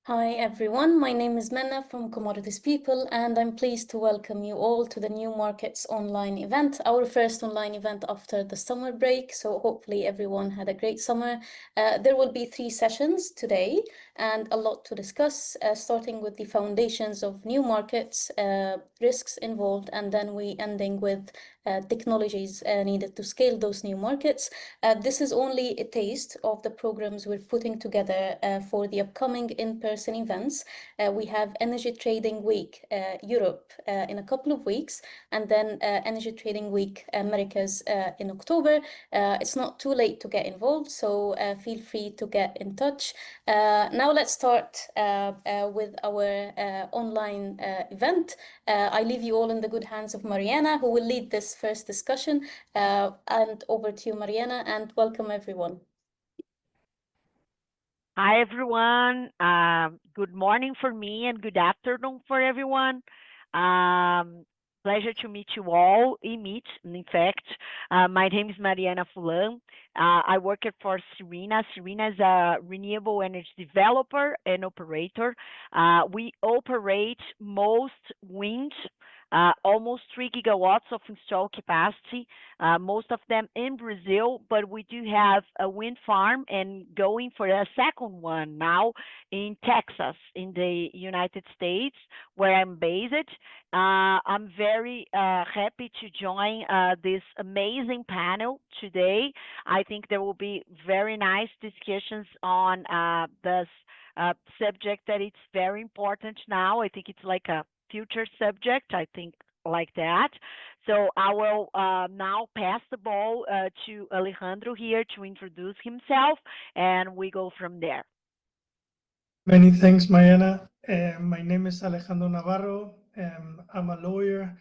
Hi everyone, my name is Menna from Commodities People, and I'm pleased to welcome you all to the New Markets online event, our first online event after the summer break. So hopefully everyone had a great summer. There will be 3 sessions today and a lot to discuss, starting with the foundations of new markets, risks involved, and then we ending with technologies needed to scale those new markets. This is only a taste of the programs we're putting together for the upcoming in-person events. We have Energy Trading Week Europe in a couple of weeks, and then Energy Trading Week Americas in October. It's not too late to get involved, so feel free to get in touch. Now let's start with our online event. I leave you all in the good hands of Mariana, who will lead this first discussion. And over to you, Mariana, and welcome everyone. Hi, everyone. Good morning for me and good afternoon for everyone. Pleasure to meet you all. In fact. My name is Mariana Fulan. I work for Serena. Serena is a renewable energy developer and operator. We operate most wind, almost 3 gigawatts of installed capacity, most of them in Brazil, but we do have a wind farm and going for a second one now in Texas, in the United States, where I'm based. I'm very happy to join this amazing panel today. I think there will be very nice discussions on this subject that it's very important now. I think it's like a future subject, I think, like that. So I will now pass the ball to Alejandro here to introduce himself, and we go from there. Many thanks, Mariana. My name is Alejandro Navarro. I'm a lawyer.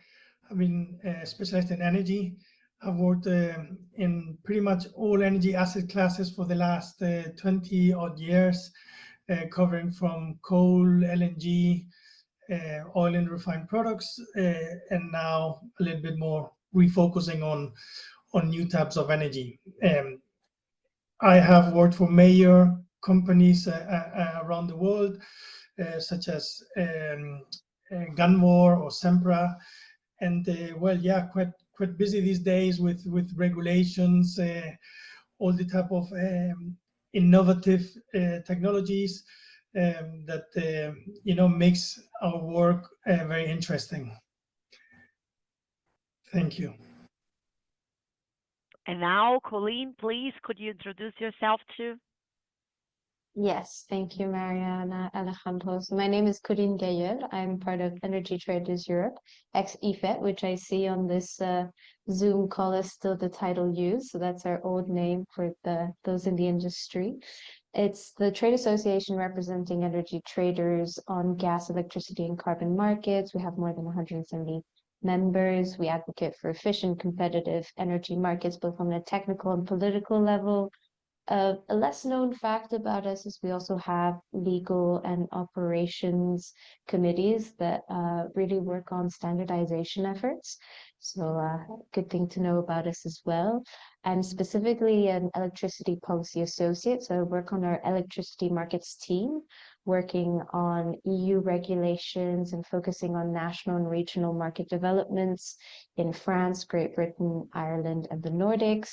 I've been specialized in energy. I've worked in pretty much all energy asset classes for the last 20 odd years, covering from coal, LNG, oil and refined products, and now a little bit more refocusing on new types of energy. I have worked for major companies around the world, such as Gunvor or Sempra, and well, yeah, quite busy these days with regulations, all the type of innovative technologies that makes our work very interesting. Thank you. And now, Colleen, please, could you introduce yourself too? Yes, thank you, Mariana Alejandro. So my name is Corinne Gaillard. I'm part of Energy Traders Europe, ex-EFET, which I see on this Zoom call is still the title used. So that's our old name for those in the industry. It's the trade association representing energy traders on gas, electricity, and carbon markets. We have more than 170 members. We advocate for efficient, competitive energy markets, both on a technical and political level. A less known fact about us is we also have legal and operations committees that really work on standardization efforts. So good thing to know about us as well. I'm specifically an electricity policy associate, so I work on our electricity markets team, working on EU regulations and focusing on national and regional market developments in France, Great Britain, Ireland, and the Nordics.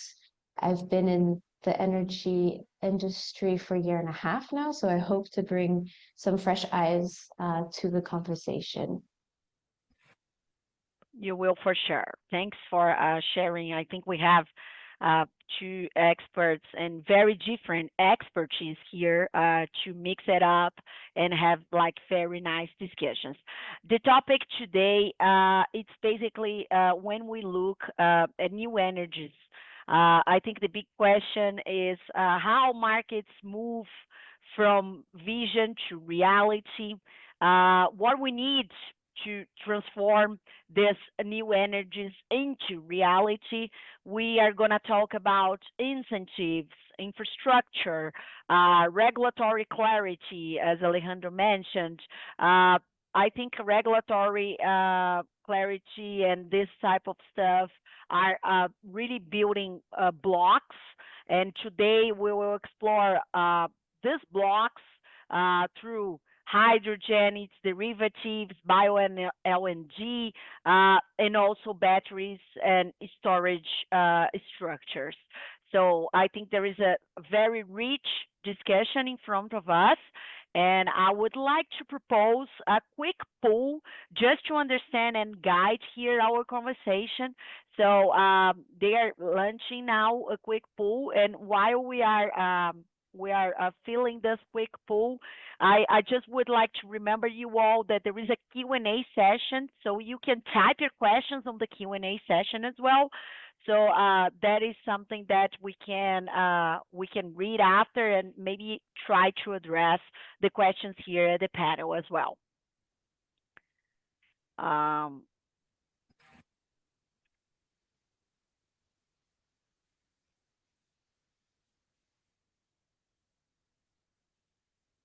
I've been in the energy industry for a year and a half now, so I hope to bring some fresh eyes to the conversation. You will for sure. Thanks for sharing. I think we have two experts and very different expertise here to mix it up and have like very nice discussions. The topic today, it's basically when we look at new energies. I think the big question is how markets move from vision to reality, what we need to transform these new energies into reality. We are going to talk about incentives, infrastructure, regulatory clarity, as Alejandro mentioned. I think regulatory clarity and this type of stuff are really building blocks. And today we will explore these blocks through hydrogen, its derivatives, bio and LNG, and also batteries and storage structures. So I think there is a very rich discussion in front of us. And I would like to propose a quick poll just to understand and guide here our conversation. So they are launching now a quick poll, and while we are filling this quick poll, I just would like to remember you all that there is a Q&A session, so you can type your questions on the Q&A session as well. So that is something that we can read after and maybe try to address the questions here at the panel as well.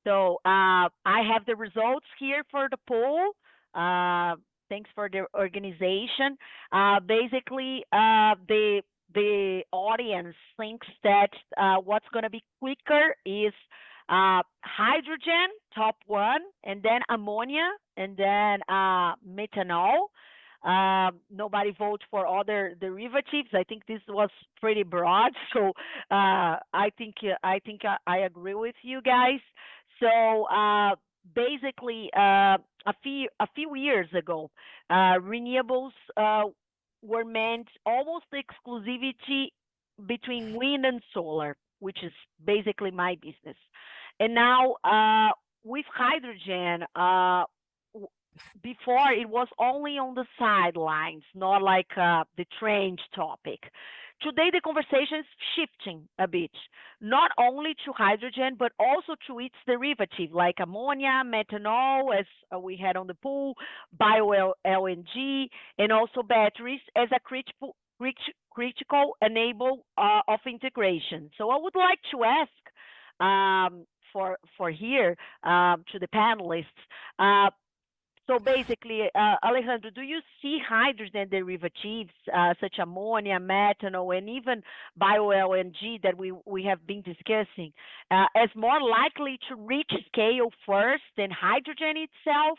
So I have the results here for the poll. Thanks for the organization. Basically, the audience thinks that what's going to be quicker is hydrogen, top one, and then ammonia, and then methanol. Nobody voted for other derivatives. I think this was pretty broad, so I think I agree with you guys. So basically, a few years ago, renewables were meant almost exclusivity between wind and solar, which is basically my business. And now with hydrogen, before it was only on the sidelines, not like the trend topic. Today, the conversation is shifting a bit, not only to hydrogen, but also to its derivative, like ammonia, methanol, as we had on the pool, bio LNG, and also batteries as a critical enable of integration. So I would like to ask for here to the panelists. So basically, Alejandro, do you see hydrogen derivatives such ammonia, methanol, and even bio-LNG that we have been discussing as more likely to reach scale first than hydrogen itself?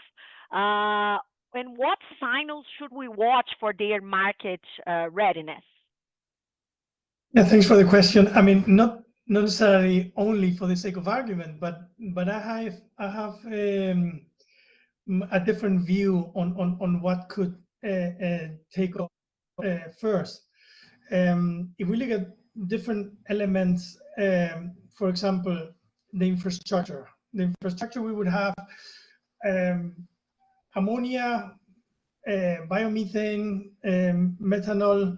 And what signals should we watch for their market readiness? Yeah, thanks for the question. I mean, not necessarily only for the sake of argument, but I have a different view on what could take off first. If we look at different elements, for example, the infrastructure we would have ammonia, biomethane, methanol.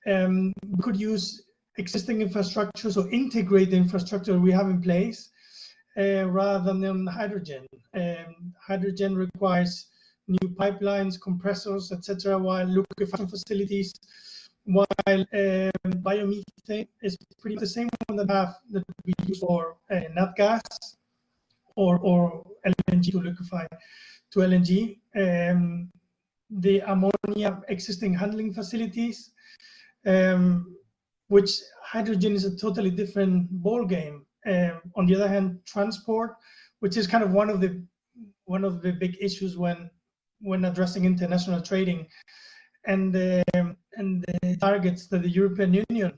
We could use existing infrastructure, so integrate the infrastructure we have in place rather than hydrogen. Hydrogen requires new pipelines, compressors, etc., while liquefaction facilities, while biomethane is pretty much the same one that we use for nat gas or LNG to liquefy to LNG. The ammonia existing handling facilities, which hydrogen is a totally different ball game. On the other hand, transport, which is kind of one of the big issues when addressing international trading, and the targets that the European Union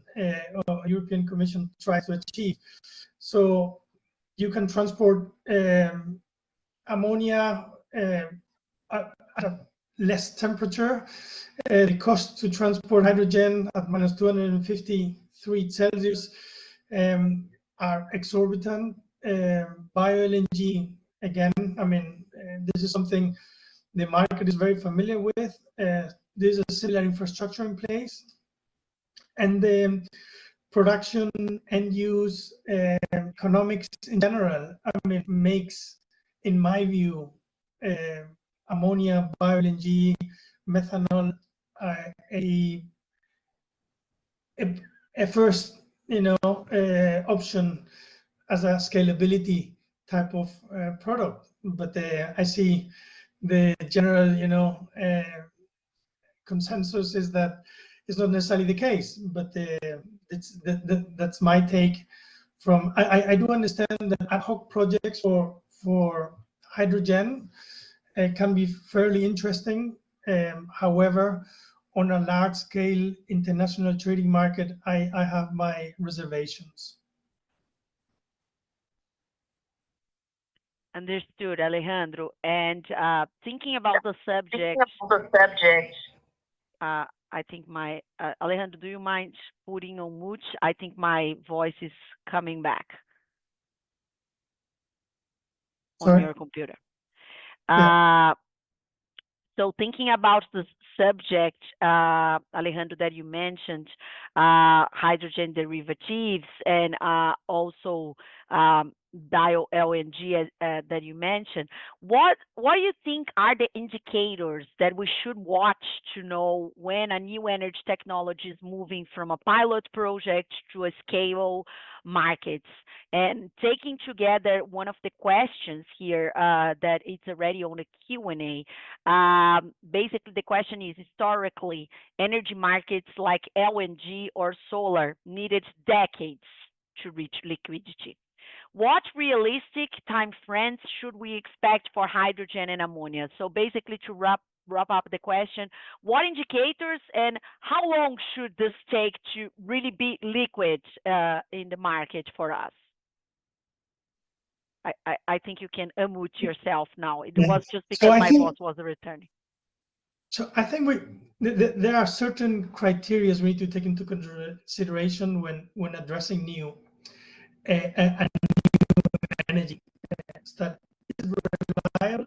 or European Commission tries to achieve. So you can transport ammonia at a less temperature. The cost to transport hydrogen at minus 253 Celsius are exorbitant. Bio-LNG, again, I mean, this is something the market is very familiar with. There's a similar infrastructure in place. And the production, end use, economics in general, I mean, makes, in my view, ammonia, bio-LNG, methanol, a first, option as a scalability type of product. But I see the general, consensus is that it's not necessarily the case. But that's my take. From I do understand that ad hoc projects for hydrogen can be fairly interesting. However, on a large scale international trading market, I have my reservations. Understood, Alejandro. And thinking about the subject, I think my Alejandro, do you mind putting on mute? I think my voice is coming back on your computer. Yeah. So thinking about the subject, Alejandro, that you mentioned, hydrogen derivatives and also bio LNG that you mentioned, what do you think are the indicators that we should watch to know when a new energy technology is moving from a pilot project to a scale markets? And taking together one of the questions here that it's already on the Q&A, basically the question is, historically, energy markets like LNG or solar needed decades to reach liquidity. What realistic time frames should we expect for hydrogen and ammonia? So basically, to wrap up the question, what indicators and how long should this take to really be liquid in the market for us? I think you can unmute yourself now. It was just because my voice was returning. So I think there are certain criteria we need to take into consideration when addressing new energy that is reliable.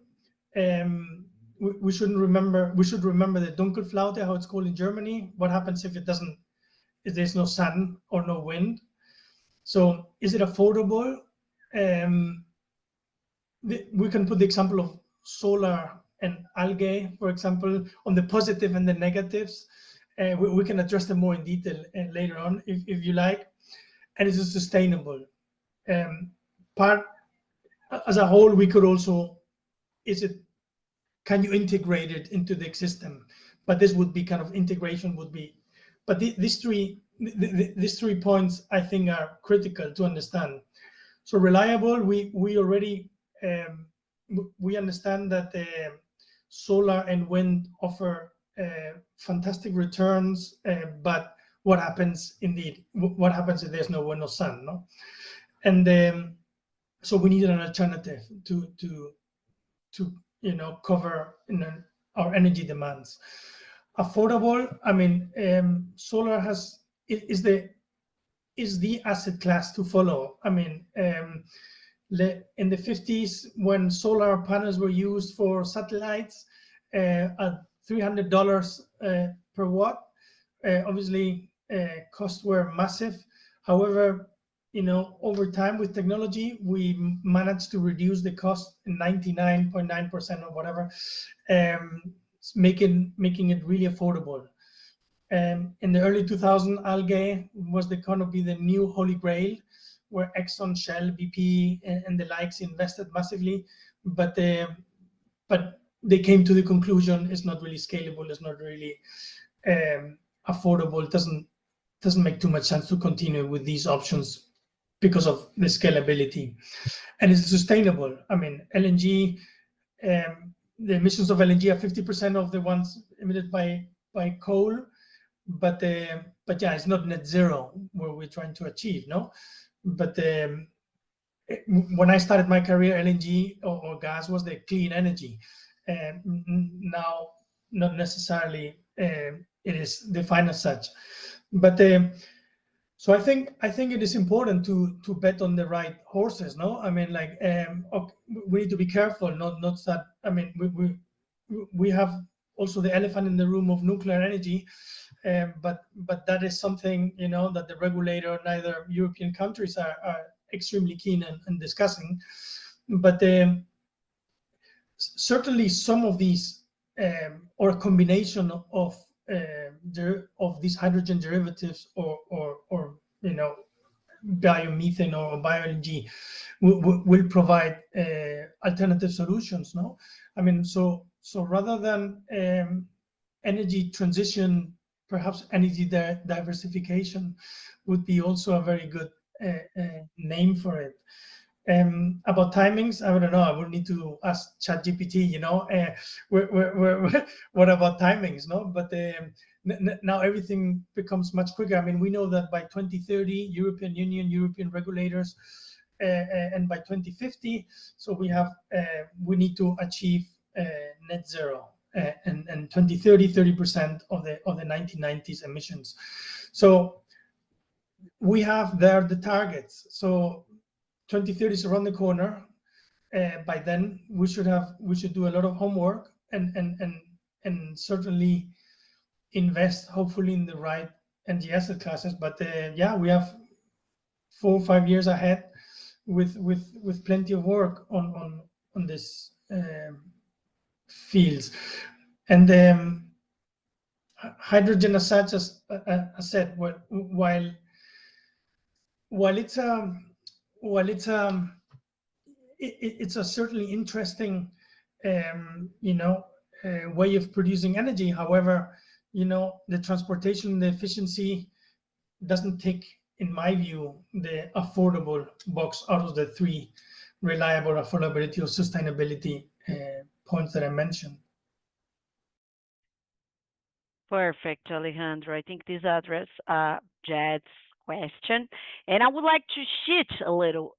We should remember the Dunkelflaute, how it's called in Germany. What happens if there's no sun or no wind? So is it affordable? We can put the example of solar and algae, for example, on the positive and the negatives. We can address them more in detail later on if you like. And is it sustainable? As a whole, we could also, can you integrate it into the system? But this would be kind of integration would be, but these three points I think are critical to understand. So reliable, we already, we understand that solar and wind offer fantastic returns, but what happens indeed? What happens if there's no wind or sun? No, and so we need an alternative to cover our energy demands. Affordable. I mean, solar is the asset class to follow. I mean, in the 50s, when solar panels were used for satellites at $300 per watt, obviously costs were massive. However, over time with technology, we managed to reduce the cost 99.9% or whatever, making it really affordable. In the early 2000s, algae was going to be the new holy grail, where Exxon, Shell, BP, and the likes invested massively, but they came to the conclusion it's not really scalable, it's not really affordable, it doesn't make too much sense to continue with these options because of the scalability. And it's sustainable. I mean, LNG, the emissions of LNG are 50% of the ones emitted by coal, but yeah, it's not net zero where we're trying to achieve, no? But when I started my career, LNG or gas was the clean energy. Now, not necessarily it is defined as such. But so I think it is important to bet on the right horses, no? I mean, like, okay, we need to be careful, not that. I mean, we have also the elephant in the room of nuclear energy, but that is something that the regulator, neither European countries are extremely keen on discussing. But certainly some of these, or a combination of these hydrogen derivatives or biomethane or bioenergy will provide alternative solutions. No, I mean, so rather than energy transition, perhaps energy diversification would be also a very good name for it. About timings, I don't know. I would need to ask ChatGPT. What about timings? No, but now everything becomes much quicker. I mean, we know that by 2030, European Union, European regulators, and by 2050, so we need to achieve net zero, and 2030, 30% of the 1990s emissions. So we have there the targets. So 2030 is around the corner. By then, we should do a lot of homework and certainly invest, hopefully, in the right energy asset classes. But yeah, we have 4 or 5 years ahead with plenty of work on this fields. And hydrogen as such, as I said, while it's a certainly interesting way of producing energy. However, the transportation, the efficiency doesn't tick, in my view, the affordable box out of the 3 reliable, affordability, or sustainability points that I mentioned. Perfect, Alejandro. I think this address Jed's question, and I would like to shift a little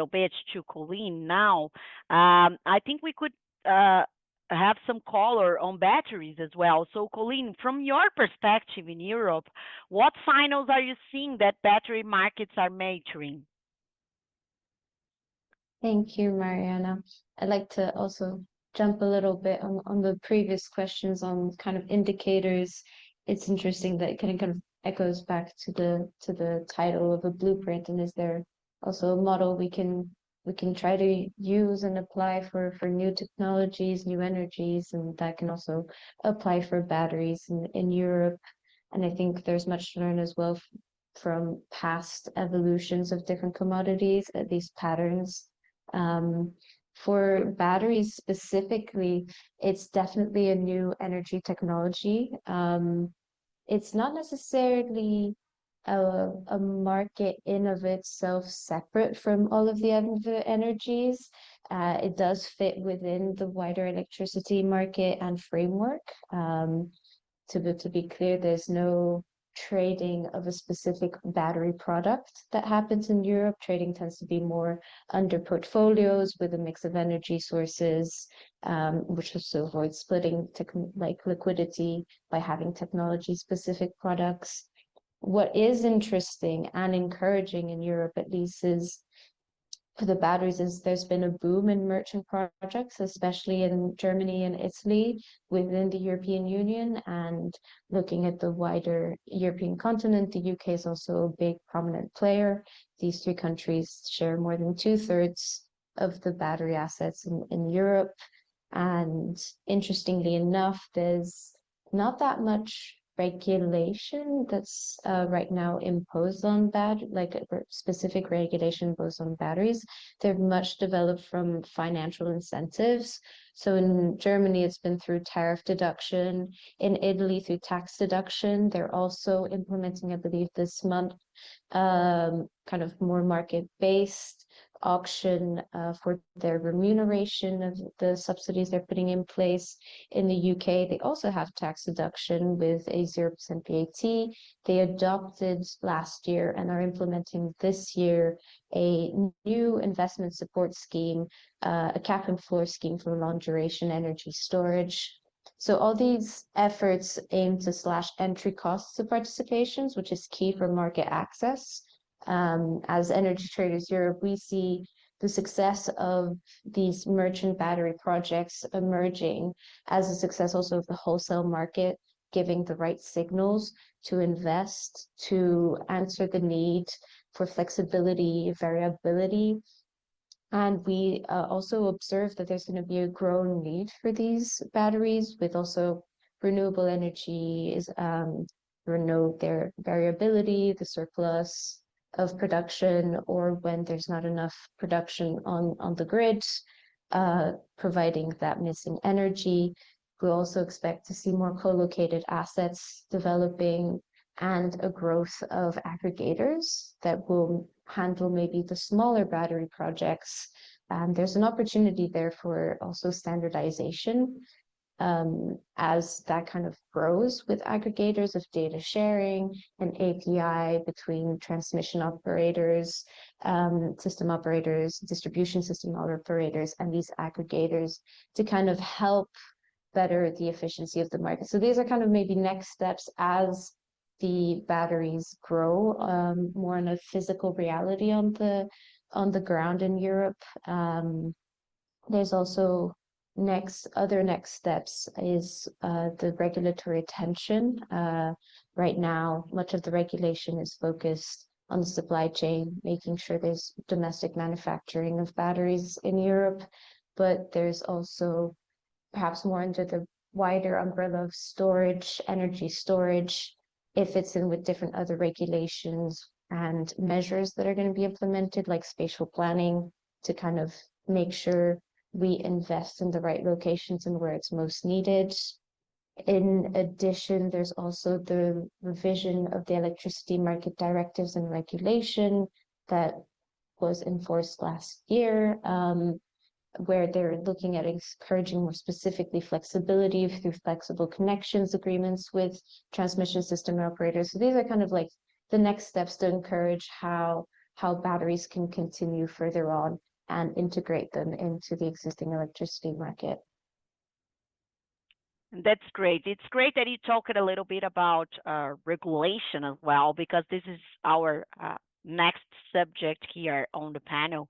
bit to Colleen now. I think we could have some color on batteries as well. So, Colleen, from your perspective in Europe, what signals are you seeing that battery markets are maturing? Thank you, Mariana. I'd like to also jump a little bit on the previous questions on kind of indicators. It's interesting that it kind of echoes back to the title of a blueprint, and is there also a model we can try to use and apply for new technologies, new energies, and that can also apply for batteries in Europe. And I think there's much to learn as well from past evolutions of different commodities, these patterns. For batteries specifically, it's definitely a new energy technology. It's not necessarily a market in of itself separate from all of the other energies. It does fit within the wider electricity market and framework. To be clear, there's no trading of a specific battery product that happens in Europe. Trading tends to be more under portfolios with a mix of energy sources, which also avoids splitting like liquidity by having technology-specific products. What is interesting and encouraging in Europe, at least, is for the batteries, is there's been a boom in merchant projects, especially in Germany and Italy within the European Union. And looking at the wider European continent, the UK is also a big prominent player. These 3 countries share more than 2/3 of the battery assets in Europe. And interestingly enough, there's not that much regulation that's right now imposed on like a specific regulation imposed on batteries. They're much developed from financial incentives. So in Germany, it's been through tariff deduction. In Italy, through tax deduction. They're also implementing, I believe, this month, kind of more market-based auction for their remuneration of the subsidies they're putting in place. In the UK, they also have tax deduction with a 0% VAT. They adopted last year and are implementing this year a new investment support scheme, a cap and floor scheme for long duration energy storage. So all these efforts aim to slash entry costs of participations, which is key for market access. As Energy Traders Europe, we see the success of these merchant battery projects emerging as a success also of the wholesale market, giving the right signals to invest, to answer the need for flexibility, variability. And we also observe that there's going to be a growing need for these batteries, with also renewable energy is their variability, the surplus of production, or when there's not enough production on the grid, providing that missing energy. We also expect to see more co-located assets developing and a growth of aggregators that will handle maybe the smaller battery projects. There's an opportunity there for also standardization as that kind of grows with aggregators of data sharing and API between transmission operators, system operators, distribution system operators, and these aggregators to kind of help better the efficiency of the market. So these are kind of maybe next steps as the batteries grow more in a physical reality on the ground in Europe. There's also other next steps is the regulatory attention. Right now, much of the regulation is focused on the supply chain, making sure there's domestic manufacturing of batteries in Europe, but there's also perhaps more under the wider umbrella of storage, energy storage, it fits in with different other regulations and measures that are going to be implemented, like spatial planning, to kind of make sure we invest in the right locations and where it's most needed. In addition, there's also the revision of the electricity market directives and regulation that was enforced last year, where they're looking at encouraging more specifically flexibility through flexible connections agreements with transmission system operators. So these are kind of like the next steps to encourage how batteries can continue further on and integrate them into the existing electricity market. That's great. It's great that you talked a little bit about regulation as well, because this is our next subject here on the panel.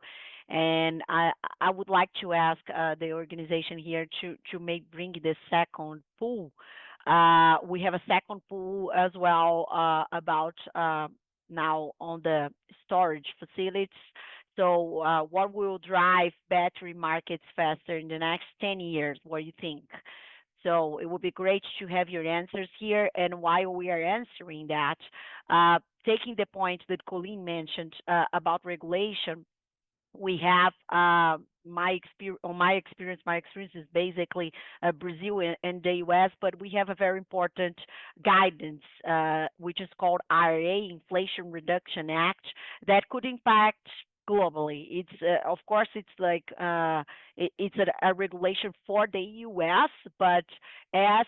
And I would like to ask the organization here to maybe bring the second pool. We have a second pool as well about now on the storage facilities. So what will drive battery markets faster in the next 10 years? What do you think? So it would be great to have your answers here. And while we are answering that, taking the point that Colleen mentioned about regulation, we have my experience is basically Brazil and the US, but we have a very important guidance, which is called IRA, Inflation Reduction Act, that could impact globally. It's of course it's like it's a regulation for the US, but as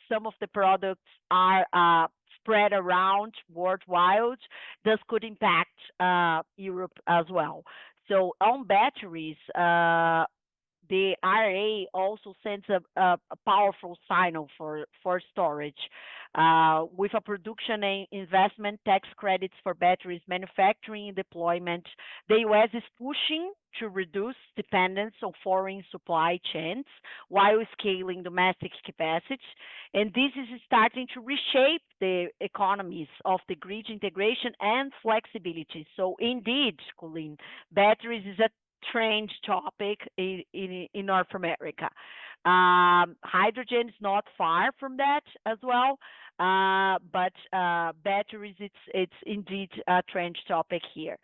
some of the products are spread around worldwide, this could impact Europe as well. So on batteries, the IRA also sends a powerful signal for storage. With a production and investment tax credits for batteries manufacturing and deployment, the US is pushing to reduce dependence on foreign supply chains while scaling domestic capacity. And this is starting to reshape the economies of the grid integration and flexibility. So indeed, Colleen, batteries is a trend topic in North America. Hydrogen is not far from that as well, but batteries, it's indeed a trend topic here.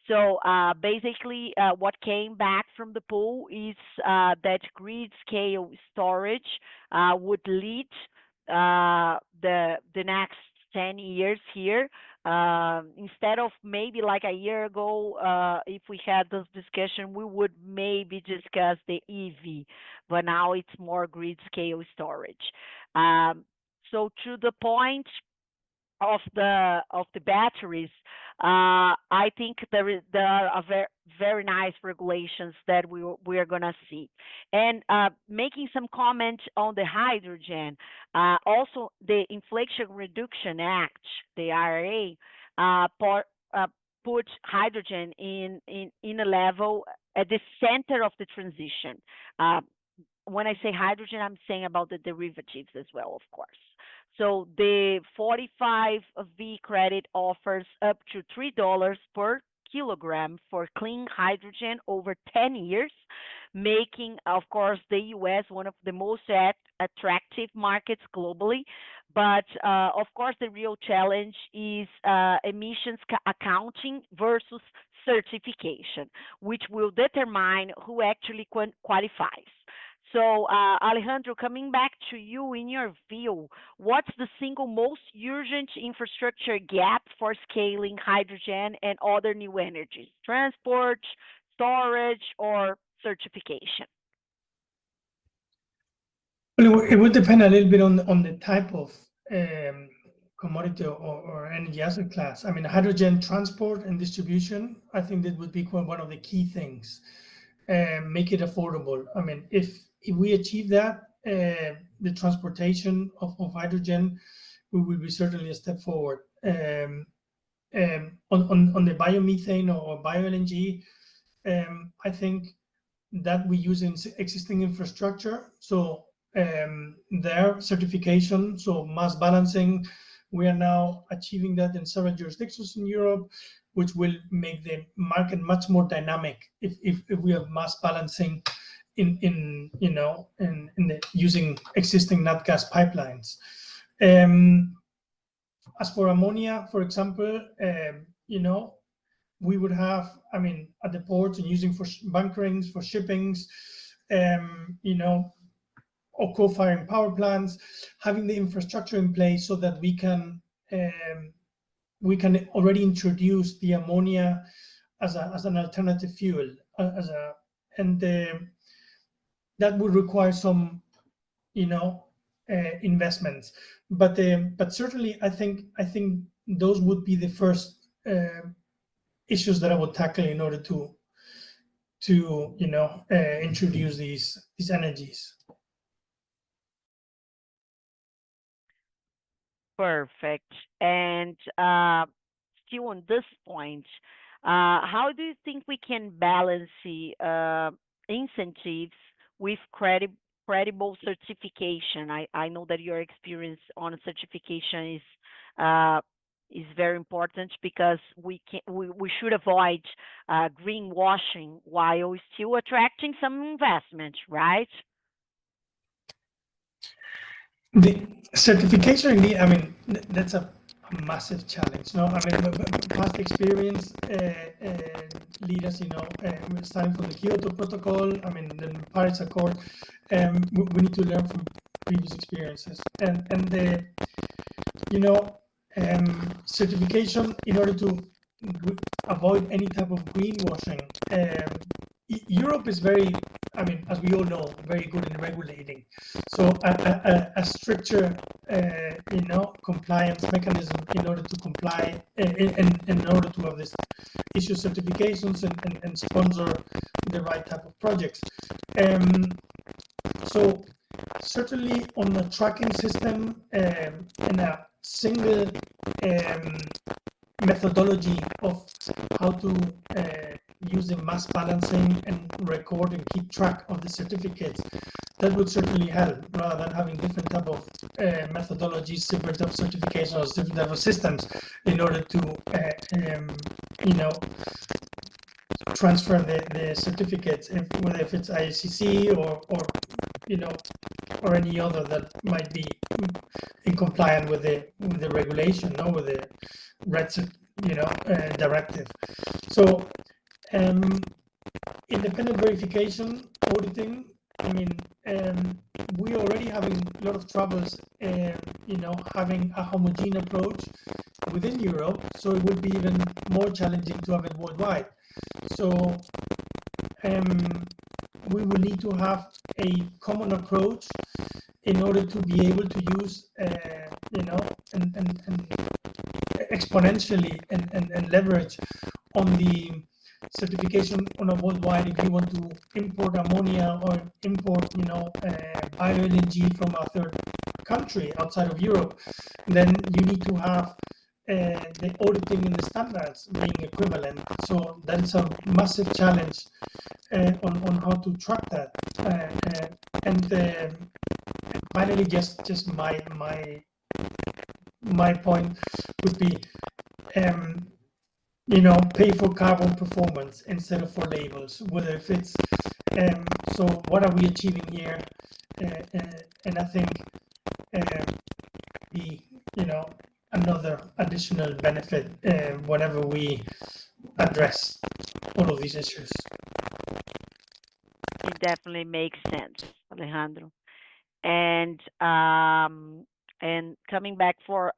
So basically, what came back from the poll is that grid scale storage would lead the next 10 years here. Instead of maybe like a year ago, if we had this discussion, we would maybe discuss the EV, but now it's more grid scale storage. So to the point of the batteries, I think there are very nice regulations that we are gonna see. And making some comment on the hydrogen, also the Inflation Reduction Act, the IRA, put hydrogen in a level at the center of the transition. When I say hydrogen, I'm saying about the derivatives as well, of course. So the 45V credit offers up to $3 per kilogram for clean hydrogen over 10 years, making, of course, the US one of the most attractive markets globally. But of course, the real challenge is emissions accounting versus certification, which will determine who actually qualifies. So, Alejandro, coming back to you, in your view, what's the single most urgent infrastructure gap for scaling hydrogen and other new energies? Transport, storage, or certification? Well, it would depend a little bit on the type of commodity or energy asset class. I mean, hydrogen transport and distribution, I think that would be one of the key things. Make it affordable. I mean, if we achieve that, the transportation of hydrogen, we will be certainly a step forward. On the biomethane or bio-LNG, I think that we use in existing infrastructure. So their certification, so mass balancing, we are now achieving that in several jurisdictions in Europe, which will make the market much more dynamic if we have mass balancing in using existing nat gas pipelines. As for ammonia, for example, we would have, I mean, at the ports and using for bunkerings, for shippings, or co-firing power plants, having the infrastructure in place so that we can already introduce the ammonia as an alternative fuel, and that would require some, investments. But certainly, I think those would be the first issues that I would tackle in order to introduce these energies. Perfect. And still on this point, how do you think we can balance the incentives with credible certification? I know that your experience on certification is very important because we should avoid greenwashing while still attracting some investment, right? The certification, indeed, I mean, that's a massive challenge. No, I mean, past experience lead us, starting from the Kyoto Protocol, I mean, the Paris Accord, we need to learn from previous experiences. And the, certification, in order to avoid any type of greenwashing, Europe is very, I mean, as we all know, very good in regulating. So a stricter, compliance mechanism in order to comply, in order to have this issue certifications and sponsor the right type of projects. So certainly on a tracking system and a single methodology of how to use the mass balancing and record and keep track of the certificates, that would certainly help, rather than having different type of methodologies, different type of certifications, different type of systems in order to transfer the certificates, whether if it's ICC or any other that might be in compliance with the regulation, with the red directive. So independent verification, auditing, I mean, we already having a lot of troubles, having a homogeneous approach within Europe, so it would be even more challenging to have it worldwide. So we will need to have a common approach in order to be able to use, and exponentially and leverage on the certification on a worldwide. If you want to import ammonia or import, bio-LNG from a third country outside of Europe, then you need to have the auditing and the standards being equivalent. So that's a massive challenge on how to track that. And finally, just my point would be, pay for carbon performance instead of for labels. Whether if it's so, what are we achieving here? And I think another additional benefit whenever we address all of these issues. It definitely makes sense. Alejandro. And coming back for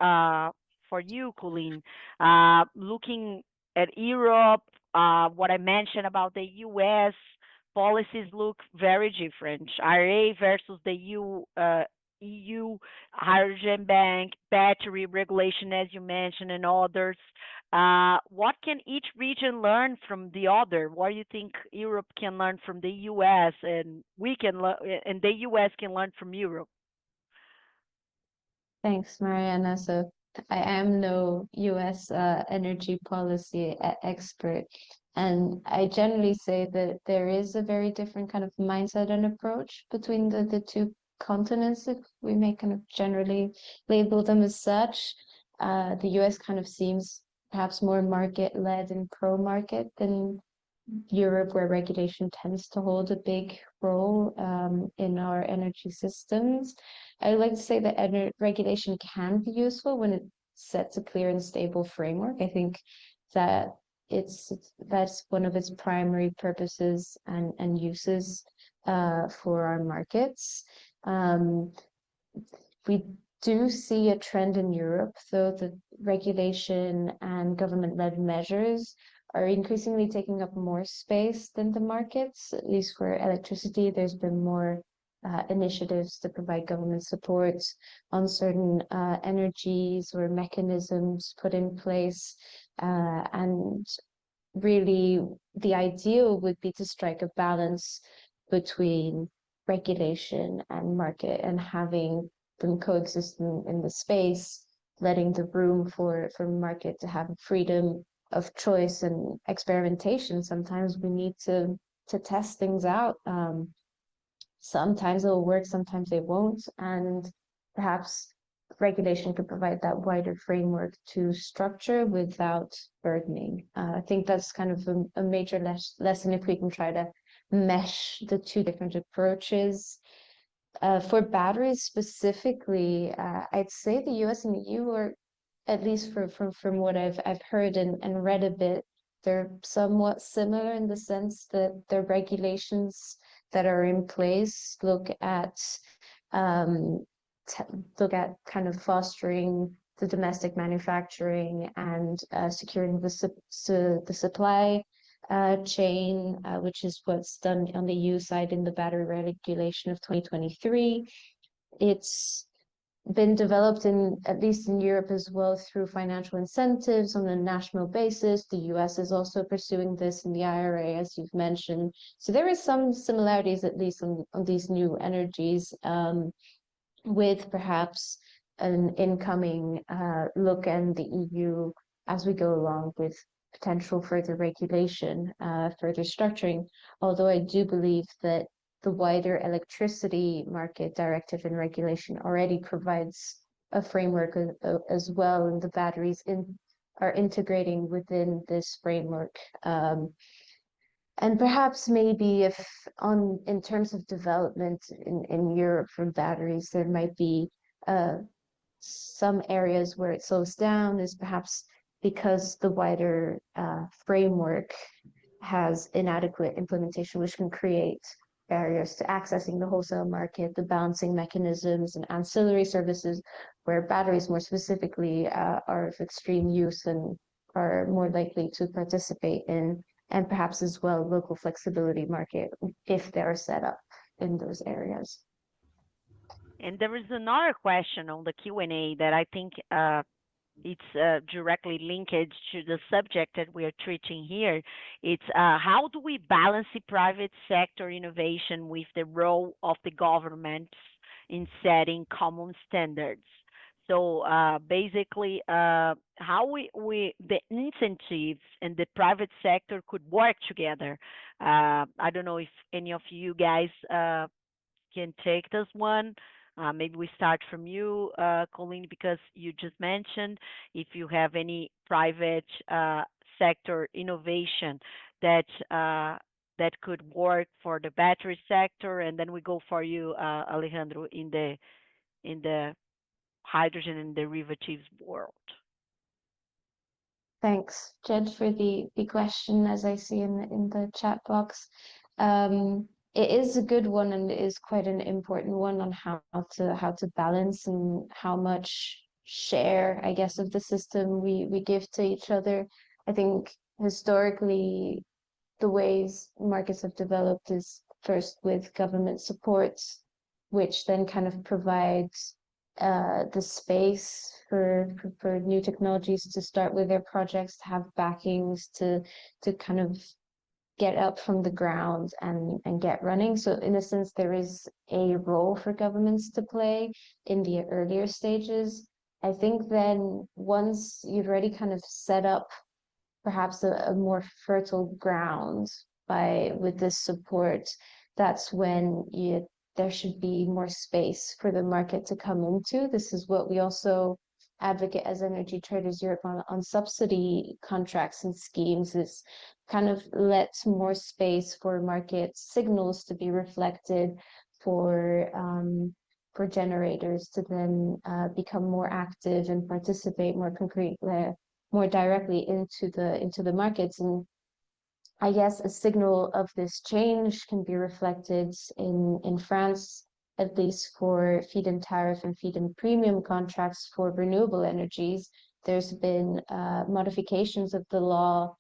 you, Colleen, looking at Europe, what I mentioned about the U.S. policies look very different. IRA versus the EU hydrogen bank, battery regulation, as you mentioned, and others. What can each region learn from the other? What do you think Europe can learn from the U.S. and we can learn, and the U.S. can learn from Europe? Thanks, Mariana. So I am no US energy policy expert, and I generally say that there is a very different kind of mindset and approach between the two continents, if we may kind of generally label them as such. The US kind of seems perhaps more market-led and pro-market than Europe, where regulation tends to hold a big role in our energy systems. I like to say that regulation can be useful when it sets a clear and stable framework. I think that that's one of its primary purposes and uses for our markets. We do see a trend in Europe, though, that regulation and government-led measures are increasingly taking up more space than the markets. At least for electricity, there's been more initiatives to provide government support on certain energies or mechanisms put in place. And really, the ideal would be to strike a balance between regulation and market and having them coexist in the space, letting the room for market to have freedom of choice and experimentation. Sometimes we need to test things out. Sometimes it'll work, sometimes they won't, and perhaps regulation could provide that wider framework to structure without burdening. I think that's kind of a major lesson if we can try to mesh the two different approaches. For batteries specifically, I'd say the US and the EU are, at least from what I've heard and read a bit, they're somewhat similar in the sense that the regulations that are in place look at kind of fostering the domestic manufacturing and securing the supply chain, which is what's done on the EU side in the battery regulation of 2023. It's been developed at least in Europe as well through financial incentives on a national basis. The US is also pursuing this in the IRA, as you've mentioned. So there is some similarities, at least on these new energies, with perhaps an incoming look and the EU as we go along with potential further regulation, further structuring. Although I do believe that the wider electricity market directive and regulation already provides a framework as well, and the batteries are integrating within this framework. And perhaps maybe if in terms of development in Europe for batteries, there might be some areas where it slows down, is perhaps because the wider framework has inadequate implementation, which can create barriers to accessing the wholesale market, the balancing mechanisms and ancillary services, where batteries more specifically are of extreme use and are more likely to participate in, and perhaps as well local flexibility market if they're set up in those areas. And there is another question on the Q&A that I think it's directly linked to the subject that we are treating here. It's how do we balance the private sector innovation with the role of the government in setting common standards? So basically, how the incentives and the private sector could work together. I don't know if any of you guys can take this one. Maybe we start from you, Colleen, because you just mentioned if you have any private sector innovation that that could work for the battery sector, and then we go for you, Alejandro, in the hydrogen and derivatives world. Thanks, Jed, for the question, as I see in the chat box. it is a good one, and it is quite an important one on how to balance and how much share, I guess, of the system we give to each other. I think historically the ways markets have developed is first with government support, which then kind of provides the space for new technologies to start with their projects, to have backings to kind of get up from the ground and get running. So in a sense, there is a role for governments to play in the earlier stages. I think then once you've already kind of set up perhaps a more fertile ground with this support, that's when there should be more space for the market to come into. This is what we also advocate as Energy Traders Europe on subsidy contracts and schemes, is kind of let more space for market signals to be reflected for generators to then become more active and participate more concretely, more directly into the markets. And I guess a signal of this change can be reflected in France, at least for feed-in tariff and feed-in premium contracts for renewable energies. There's been modifications of the law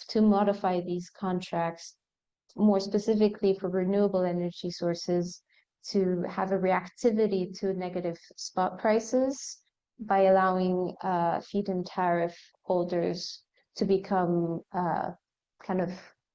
to modify these contracts, more specifically for renewable energy sources, to have a reactivity to negative spot prices by allowing feed-in tariff holders to become kind of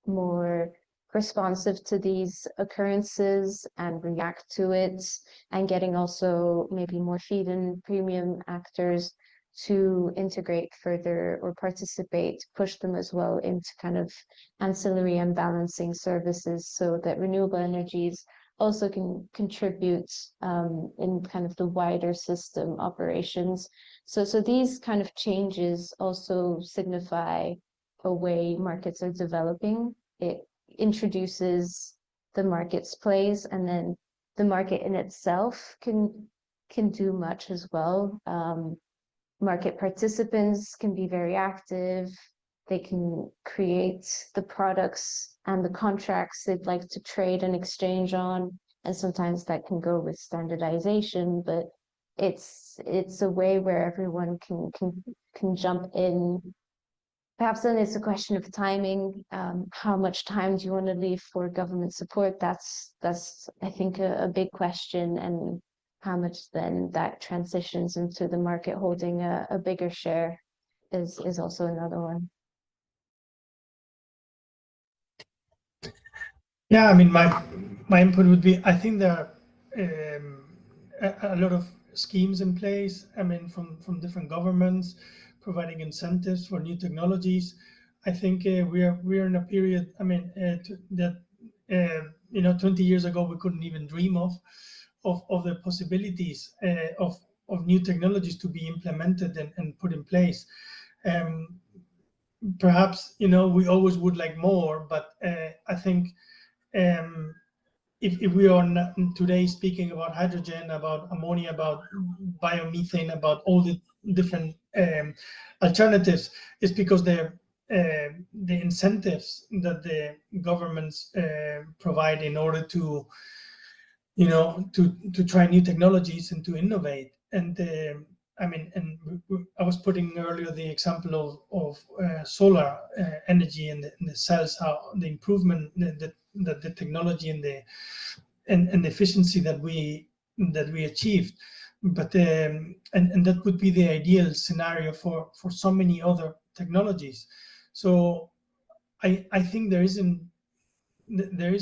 more responsive to these occurrences and react to it, and getting also maybe more feed-in premium actors to integrate further or participate, push them as well into kind of ancillary and balancing services, so that renewable energies also can contribute in kind of the wider system operations. So these kind of changes also signify a way markets are developing. It introduces the market's place, and then the market in itself can do much as well. Market participants can be very active. They can create the products and the contracts they'd like to trade and exchange on, and sometimes that can go with standardization, but it's a way where everyone can jump in. Perhaps then it's a question of timing. How much time do you want to leave for government support? That's I think a big question, and how much then that transitions into the market holding a bigger share is also another one. Yeah, I mean, my input would be, I think there are a lot of schemes in place. I mean, from different governments providing incentives for new technologies. I think we are in a period. I mean, that 20 years ago we couldn't even dream of the possibilities of new technologies to be implemented and put in place. Perhaps we always would like more, but I think. If we are today speaking about hydrogen, about ammonia, about biomethane, about all the different alternatives, it's because the incentives that the governments provide in order to try new technologies and to innovate. And I mean, and I was putting earlier the example of solar energy and the cells, how the improvement that the technology and the efficiency that we achieved, but and that would be the ideal scenario for so many other technologies. So I think there is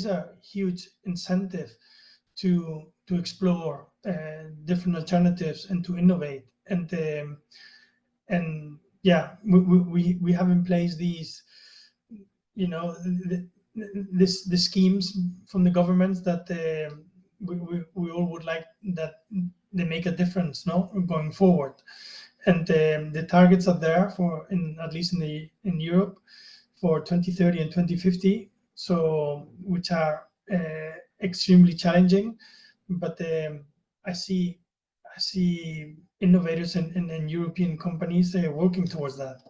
a huge incentive to explore different alternatives and to innovate, and yeah, we have in place these the schemes from the governments that we all would like that they make a difference, going forward. And the targets are there for at least in Europe for 2030 and 2050, so which are extremely challenging, but I see innovators and European companies working towards that.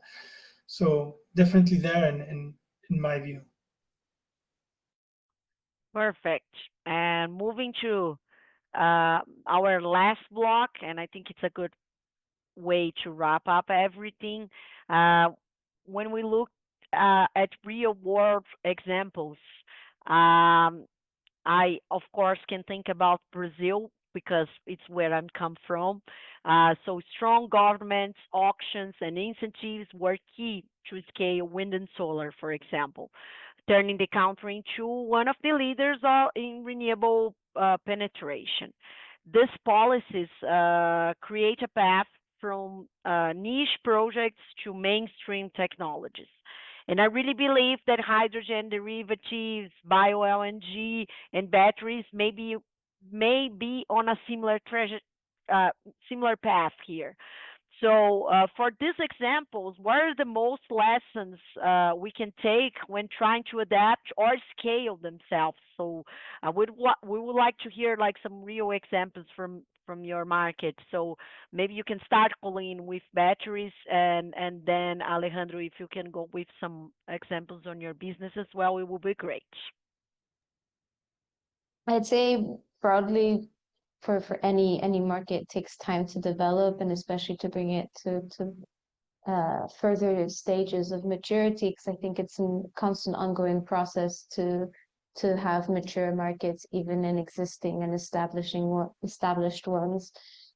So definitely there in my view. Perfect. And moving to our last block, and I think it's a good way to wrap up everything. Uh, when we look at real world examples, um, I, of course, can think about Brazil because it's where I'm come from. So strong governments, auctions, and incentives were key to scale wind and solar, for example, turning the country into one of the leaders in renewable penetration. These policies create a path from niche projects to mainstream technologies. And I really believe that hydrogen derivatives, bio LNG, and batteries may be on a similar path here. So, for these examples, what are the most lessons we can take when trying to adapt or scale themselves? So, we would like to hear like some real examples from your market. So maybe you can start, Colleen, with batteries, and then Alejandro, if you can go with some examples on your business as well, it would be great. I'd say broadly for any market, it takes time to develop and especially to bring it to further stages of maturity, because I think it's a constant ongoing process to have mature markets, even in existing and established ones.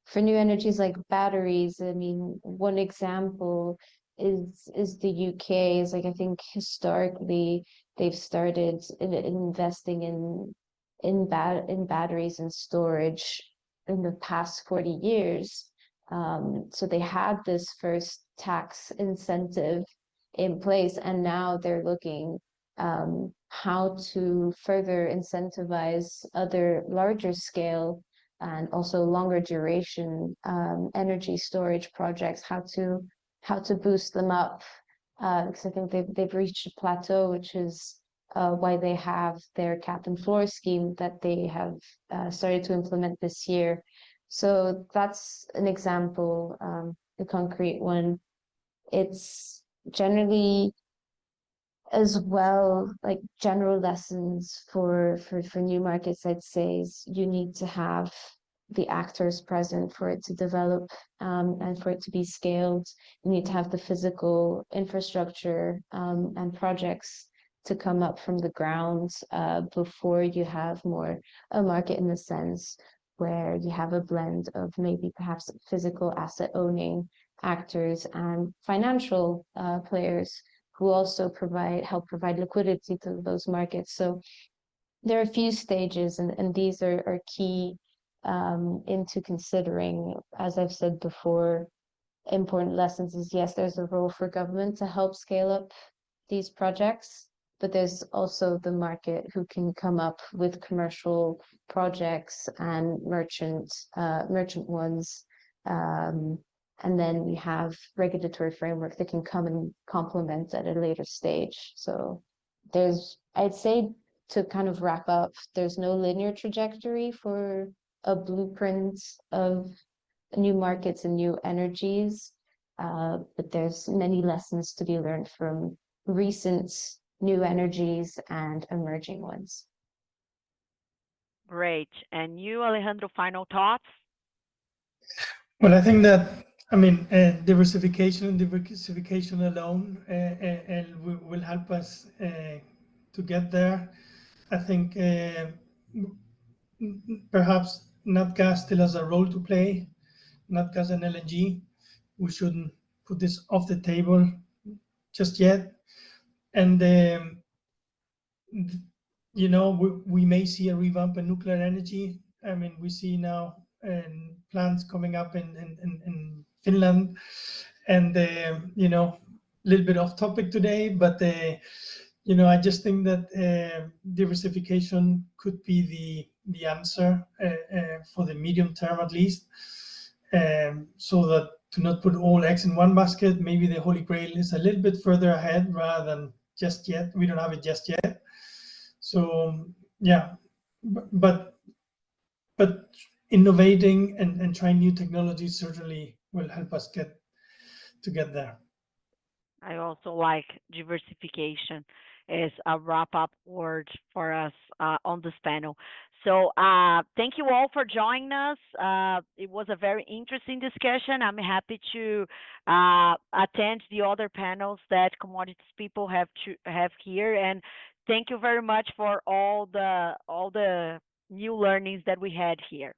For new energies like batteries, I mean, one example is the UK. Is like, I think historically they've started investing in batteries and storage in the past 40 years. So they had this first tax incentive in place, and now they're looking how to further incentivize other larger scale and also longer duration energy storage projects, how to boost them up. Because I think they've reached a plateau, which is why they have their cap and floor scheme that they have started to implement this year. So that's an example, a concrete one. It's generally as well, like general lessons for new markets, I'd say, is you need to have the actors present for it to develop, and for it to be scaled. You need to have the physical infrastructure and projects to come up from the ground before you have more a market in the sense where you have a blend of maybe perhaps physical asset owning actors and financial players who also help provide liquidity to those markets. So there are a few stages, and these are key into considering. As I've said before, important lessons is, yes, there's a role for government to help scale up these projects, but there's also the market who can come up with commercial projects and merchant ones. And then we have regulatory framework that can come and complement at a later stage. So I'd say, to kind of wrap up, there's no linear trajectory for a blueprint of new markets and new energies, but there's many lessons to be learned from recent new energies and emerging ones. Great. And you, Alejandro, final thoughts? Well, I think that, I mean, diversification alone will help us to get there. I think perhaps not gas still has a role to play, not gas and LNG. We shouldn't put this off the table just yet. And you know, we may see a revamp in nuclear energy. I mean, we see now plants coming up in Finland, and you know, a little bit off topic today, but you know, I just think that diversification could be the answer for the medium term, at least, so that to not put all eggs in one basket. Maybe the Holy Grail is a little bit further ahead rather than just yet. We don't have it just yet. So yeah, but innovating and trying new technologies certainly will help us get there. I also like diversification as a wrap up word for us on this panel. So, thank you all for joining us. It was a very interesting discussion. I'm happy to attend the other panels that commodities people have here, and thank you very much for all the new learnings that we had here.